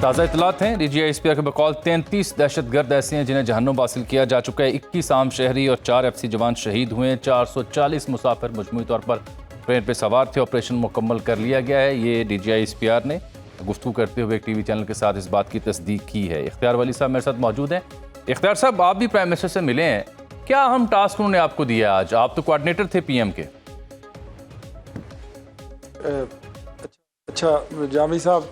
ताज़ा इतलात हैं, DGI-SPR के बकौल 33 दहशतगर्द ऐसे हैं जिन्हें जहन्नुम हासिल किया जा चुका है। 21 आम शहरी और 4 FC जवान शहीद हुए हैं। 440 मुसाफिर मजमूई तौर पर ट्रेन पर सवार थे। ऑपरेशन मुकम्मल कर लिया गया है। ये DGI-SPR ने गुफ्तगू करते हुए एक TV चैनल के साथ इस बात की तस्दीक की है। इख्तियार वली साहब मेरे साथ मौजूद हैं। इख्तियार साहब, आप भी प्राइम मिनिस्टर से मिले हैं, क्या अहम टास्क उन्होंने आपको दिया आज? आप तो कोऑर्डिनेटर थे PM के। अच्छा जामी साहब,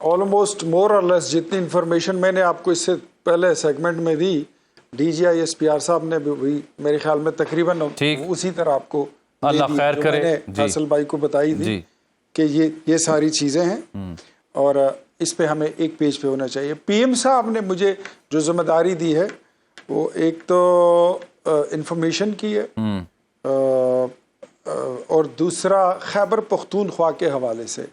ऑलमोस्ट मोर और लेस जितनी इन्फॉर्मेशन मैंने आपको इससे पहले सेगमेंट में दी, DGI-SPR साहब ने भी मेरे ख्याल में तकरीबन उसी तरह आपको अल्लाह खैर करे, मैंने फैसल भाई को बताई थी कि ये सारी चीज़ें हैं और इस पे हमें एक पेज पे होना चाहिए। PM साहब ने मुझे जो जिम्मेदारी दी है वो एक तो इंफॉर्मेशन की है और दूसरा खैबर पख्तूनख्वा के हवाले से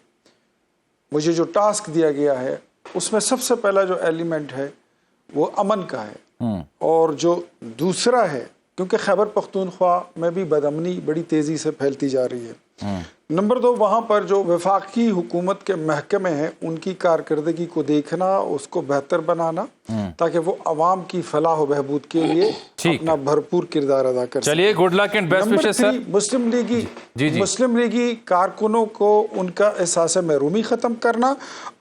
मुझे जो टास्क दिया गया है उसमें सबसे पहला जो एलिमेंट है वो अमन का है और जो दूसरा है, क्योंकि खैबर पख्तूनख्वा में भी बदअमनी बड़ी तेज़ी से फैलती जा रही है। नंबर 2, वहाँ पर जो वफाकी हुकूमत के महकमे हैं उनकी कारकर्दगी को देखना, उसको बेहतर बनाना ताकि वो अवाम की फलाह व बहबूद के लिए अपना भरपूर किरदार अदा कर। चलिए, good luck and best wishes sir. मुस्लिम लीगी कारकुनों को उनका एहसास महरूमी ख़त्म करना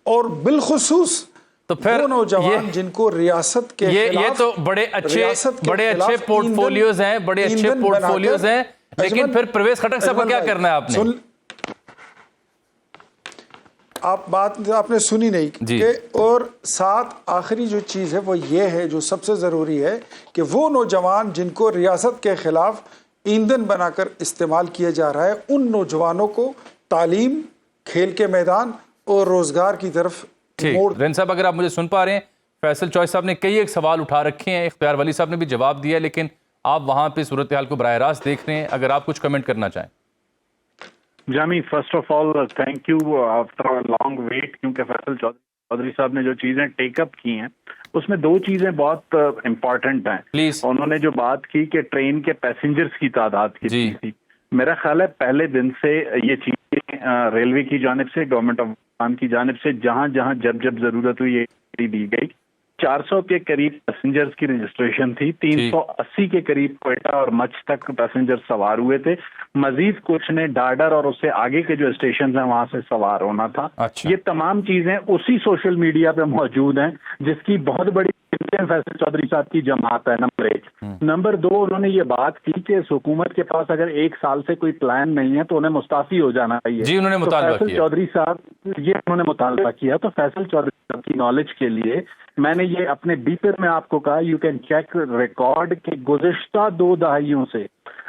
और बिलखुसूस तो फिर वो नौजवान जिनको रियासत के ये तो बड़े अच्छे पोर्टफोलियोज हैं, बड़े अच्छे पोर्टफोलियोज हैं, लेकिन फिर परवेज खटक साहब का क्या करना है आपने? आप बात आपने सुनी नहीं कि और साथ आखिरी जो चीज़ है वो ये है जो सबसे ज़रूरी है कि वो नौजवान जिनको रियासत के खिलाफ ईंधन बनाकर इस्तेमाल किया जा रहा है, उन नौजवानों को तालीम, खेल के मैदान और रोज़गार की तरफ। रेन साहब, अगर आप मुझे सुन पा रहे हैं, फैसल चौधरी साहब ने कई एक सवाल उठा रखे हैं, इख्तियार वली साहब ने भी जवाब दिया, लेकिन आप वहां पे सूरत हाल को बराह रास्त देख रहे हैं, अगर आप कुछ कमेंट करना चाहें। Jami, first of all thank you after a long wait, क्योंकि फैसल चौधरी साहब ने जो चीजें टेकअप की हैं उसमें 2 चीजें बहुत इम्पोर्टेंट हैं। प्लीज, उन्होंने जो बात की कि ट्रेन के पैसेंजर्स की तादाद कितनी थी, मेरा ख्याल है पहले दिन से ये चीजें रेलवे की जानिब से, गवर्नमेंट ऑफ पाकिस्तान की जानिब से जहां जहां जब जरूरत हुई ये दी गई। 400 के करीब पैसेंजर्स की रजिस्ट्रेशन थी, 380 के करीब क्वेटा और मच तक पैसेंजर सवार हुए थे। मजीद कुछ ने डाडर और उससे आगे के जो स्टेशन हैं वहां से सवार होना था। ये तमाम चीजें उसी सोशल मीडिया पे मौजूद हैं जिसकी बहुत बड़ी फैसल चौधरी साहब की जमात है। नंबर 1। नंबर 2, उन्होंने ये बात की कि इस हुकूमत के पास अगर 1 साल से कोई प्लान नहीं है तो उन्हें मुस्ताफी हो जाना चाहिए। जी, उन्होंने मुतालबा किया। चौधरी साहब उन्होंने मुतालबा किया। तो फैसल चौधरी साहब की नॉलेज के लिए मैंने ये अपने बीपर में आपको कहा, यू कैन चेक रिकॉर्ड के गुज़िश्ता 2 दहाइयों से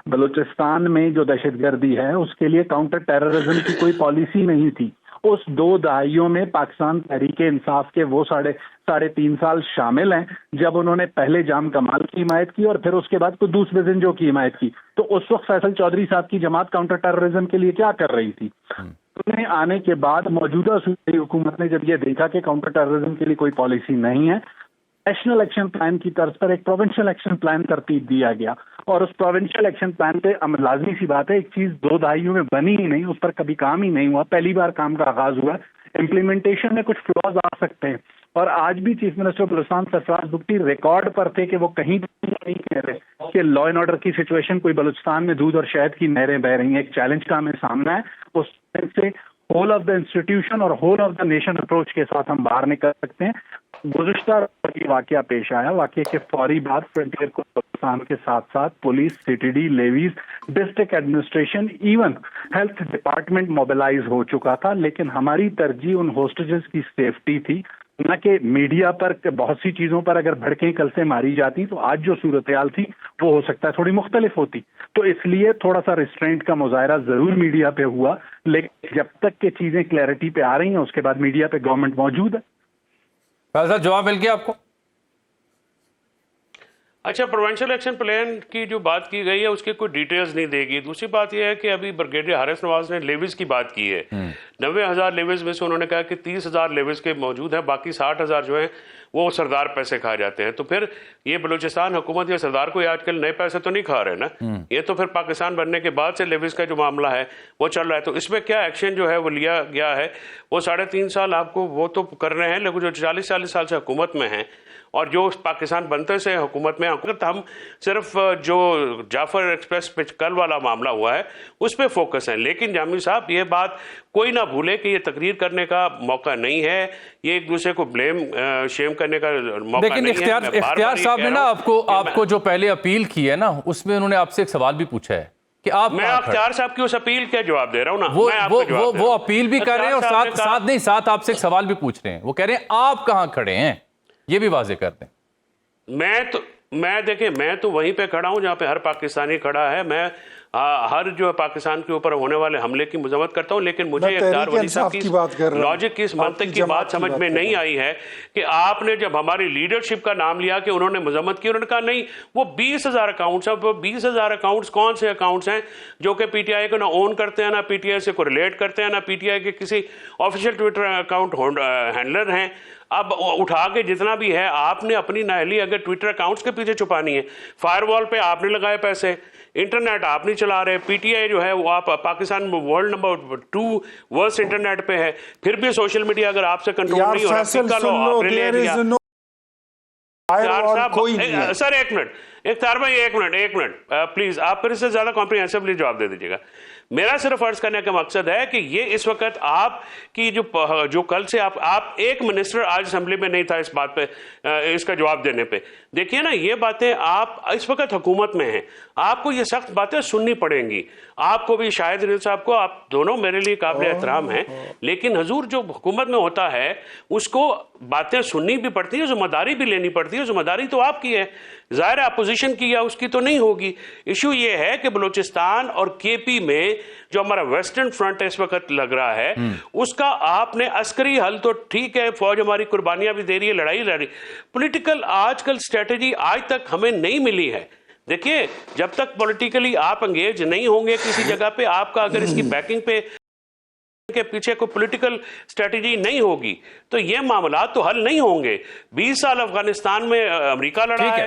बलूचिस्तान में जो दहशतगर्दी है उसके लिए काउंटर टेररिज्म की कोई पॉलिसी नहीं थी। उस 2 दहाइयों में पाकिस्तान तहरीक-ए-इंसाफ के वो साढ़े 3 साल शामिल हैं जब उन्होंने पहले जाम कमाल की हिमायत की और फिर उसके बाद कुद्दूस बेज़ंजो की हिमायत की। तो उस वक्त फैसल चौधरी साहब की जमात काउंटर टेररिज्म के लिए क्या कर रही थी? उन्हें आने के बाद मौजूदा सूबाई हुकूमत ने जब यह देखा कि काउंटर टेररिज्म के लिए कोई पॉलिसी नहीं है, नेशनल एक्शन प्लान की तर्ज पर एक प्रोविंशियल एक्शन प्लान तरतीब दिया गया और उस प्रोविंशियल एक्शन प्लान पे लाजमी सी बात है, एक चीज 2 दहाइयों में बनी ही नहीं, उस पर कभी काम ही नहीं हुआ, पहली बार काम का आगाज हुआ। इम्प्लीमेंटेशन में कुछ फ्लॉज आ सकते हैं और आज भी chief minister Balochistan Sarfaraz Bugti record पर थे कि वो कहीं नहीं कह रहे कि लॉ एंड ऑर्डर की सिचुएशन कोई बलूचिस्तान में दूध और शहद की नहरें बह रही हैं। एक चैलेंज का हमें सामना है, उस से होल ऑफ द इंस्टीट्यूशन और whole of the nation approach के साथ हम बाहर निकल सकते हैं। गुज़िश्ता वाकया पेश आया, वाकये के फौरी बाद फ्रंटियर को पाकिस्तान के साथ साथ police, CTD, levies, district administration, even health department mobilise हो चुका था, लेकिन हमारी तरजीह उन होस्टेजेस की सेफ्टी थी, न कि मीडिया पर। बहुत सी चीजों पर अगर भड़कें कल से मारी जाती तो आज जो सूरत हाल थी वो हो सकता है थोड़ी मुख्तलिफ होती। तो इसलिए थोड़ा सा रिस्ट्रेंट का मुजाहरा जरूर मीडिया पे हुआ, लेकिन जब तक के चीजें क्लैरिटी पे आ रही हैं उसके बाद मीडिया पे गवर्नमेंट मौजूद है। जवाब मिल गया आपको? अच्छा, प्रोविंशियल एक्शन प्लान की जो बात की गई है उसके कोई डिटेल्स नहीं देगी। दूसरी बात यह है कि अभी ब्रिगेडियर हारिस नवाज ने लेविस की बात की है। 90,000 लेविस में से उन्होंने कहा कि 30,000 लेविस के मौजूद हैं, बाकी 60,000 जो है वो सरदार पैसे खा जाते हैं। तो फिर ये बलूचिस्तान हुकूमत या सरदार कोई आजकल नए पैसे तो नहीं खा रहे ना, ये तो फिर पाकिस्तान बनने के बाद से लेविस का जो मामला है वो चल रहा है। तो इसमें क्या एक्शन जो है वो लिया गया है, वो 3.5 साल आपको वो तो कर रहे हैं, लेकिन जो 40 साल से हुकूमत में हैं और जो पाकिस्तान बनते से हुकूमत में, हम सिर्फ जो जाफर एक्सप्रेस पे कल वाला मामला हुआ है उस पर फोकस है। लेकिन जामी साहब ये बात कोई ना भूले कि ये तकरीर करने का मौका नहीं है, ये एक दूसरे को ब्लेम शेम करने का मौका नहीं है। इख्तियार साहब ने ना आपको जो पहले अपील की है ना, उसमें उन्होंने आपसे एक सवाल भी पूछा है कि आप, मैं इख्तियार साहब की उस अपील का जवाब दे रहा हूँ ना, वो अपील भी कर रहे हैं और साथ आपसे एक सवाल भी पूछ रहे हैं। वो कह रहे हैं आप कहाँ खड़े हैं, ये भी वाजे कर दें। मैं तो वहीं पे खड़ा हूं जहां पे हर पाकिस्तानी खड़ा है। मैं हर जो है पाकिस्तान के ऊपर होने वाले हमले की मजम्मत करता हूं, लेकिन मुझे इख्तियार वली साहब की लॉजिक की, इस मंतक की बात समझ में नहीं आई है कि आपने जब हमारी लीडरशिप का नाम लिया कि उन्होंने मजम्मत की, उन्होंने कहा नहीं वो 20,000 अकाउंट्स हैं। वो 20,000 अकाउंट्स कौन से अकाउंट्स हैं जो कि पीटीआई को ना ओन करते हैं, ना पीटीआई से कोरिलेट करते हैं, ना पीटीआई के किसी ऑफिशियल ट्विटर अकाउंट हैंडलर हैं। अब उठा के जितना भी है आपने अपनी नाहली अगर ट्विटर अकाउंट्स के पीछे छुपानी है, फायरवॉल पे आपने लगाए पैसे, इंटरनेट आप नहीं चला रहे, पीटीआई जो है वो आप Pakistan world number 2 worst internet पे है, फिर भी सोशल मीडिया अगर आपसे कंट्रोल नहीं हो रहा, सर एक मिनट इख्तियार भाई, एक मिनट प्लीज, आप फिर इससे ज्यादा कॉम्प्रिहेंसिवली जवाब दे दीजिएगा। मेरा सिर्फ अर्ज करने का मकसद है कि ये इस वक्त आपकी जो कल से आप एक मिनिस्टर आज असेंबली में नहीं था इस बात पे, इसका जवाब देने पे। देखिए ना, ये बातें आप इस वक्त हुकूमत में हैं, आपको ये सख्त बातें सुननी पड़ेंगी। आपको भी, शायद रिल साहब को, आप दोनों मेरे लिए काबिल एहतराम हैं, लेकिन हजूर जो हुकूमत में होता है उसको बातें सुननी भी पड़ती है, जिम्मेदारी भी लेनी पड़ती है। जिम्मेदारी तो आपकी है, जाहिर है अपोजिशन की या उसकी तो नहीं होगी। इशू ये है कि बलूचिस्तान और केपी में जो हमारा वेस्टर्न फ्रंट इस वक्त लग रहा है उसका आपने अस्करी हल तो ठीक है, फौज हमारी कुर्बानियां भी दे रही है, लड़ाई लड़ रही, पॉलिटिकल आजकल स्ट्रेटेजी आज तक हमें नहीं मिली है। देखिए, जब तक पॉलिटिकली आप एंगेज नहीं होंगे किसी जगह पे, आपका अगर इसकी बैकिंग पे के पीछे कोई पॉलिटिकल स्ट्रेटेजी नहीं होगी तो ये मामला तो हल नहीं होंगे। 20 साल अफगानिस्तान में अमेरिका लड़ा है।